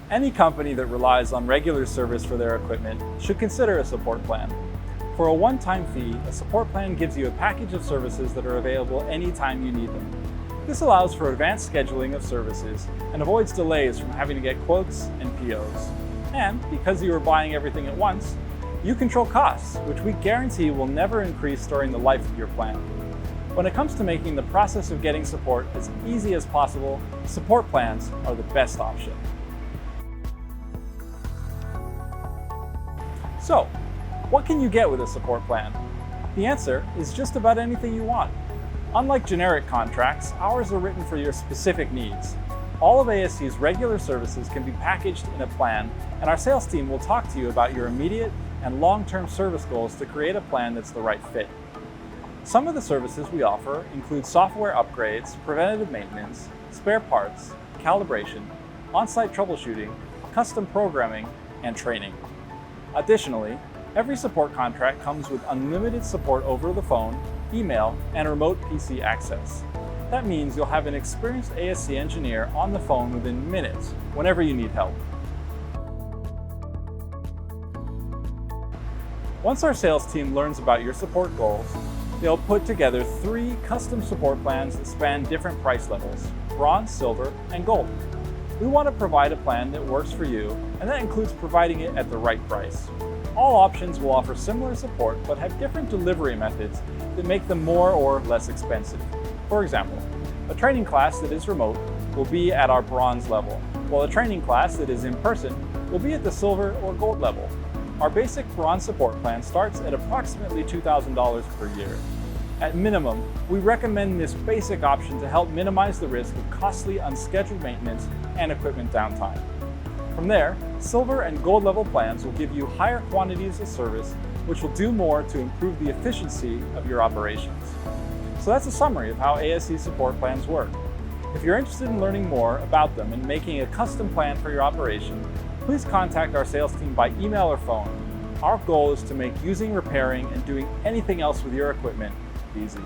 Any company that relies on regular service for their equipment should consider a support plan. For a one-time fee, a support plan gives you a package of services that are available anytime you need them. This allows for advanced scheduling of services and avoids delays from having to get quotes and POs. And because you are buying everything at once, you control costs, which we guarantee will never increase during the life of your plan. When it comes to making the process of getting support as easy as possible, support plans are the best option. So, what can you get with a support plan? The answer is just about anything you want. Unlike generic contracts, ours are written for your specific needs. All of ASC's regular services can be packaged in a plan, and our sales team will talk to you about your immediate and long-term service goals to create a plan that's the right fit. Some of the services we offer include software upgrades, preventative maintenance, spare parts, calibration, on-site troubleshooting, custom programming, and training. Additionally, every support contract comes with unlimited support over the phone, email, and remote PC access. That means you'll have an experienced ASC engineer on the phone within minutes, whenever you need help. Once our sales team learns about your support goals, they'll put together 3 custom support plans that span different price levels: bronze, silver, and gold. We want to provide a plan that works for you, and that includes providing it at the right price. All options will offer similar support but have different delivery methods that make them more or less expensive. For example, a training class that is remote will be at our bronze level, while a training class that is in person will be at the silver or gold level. Our basic bronze support plan starts at approximately $2,000 per year. At minimum, we recommend this basic option to help minimize the risk of costly unscheduled maintenance and equipment downtime. From there, silver and gold level plans will give you higher quantities of service, which will do more to improve the efficiency of your operations. So that's a summary of how ASC support plans work. If you're interested in learning more about them and making a custom plan for your operation, please contact our sales team by email or phone. Our goal is to make using, repairing, and doing anything else with your equipment easy.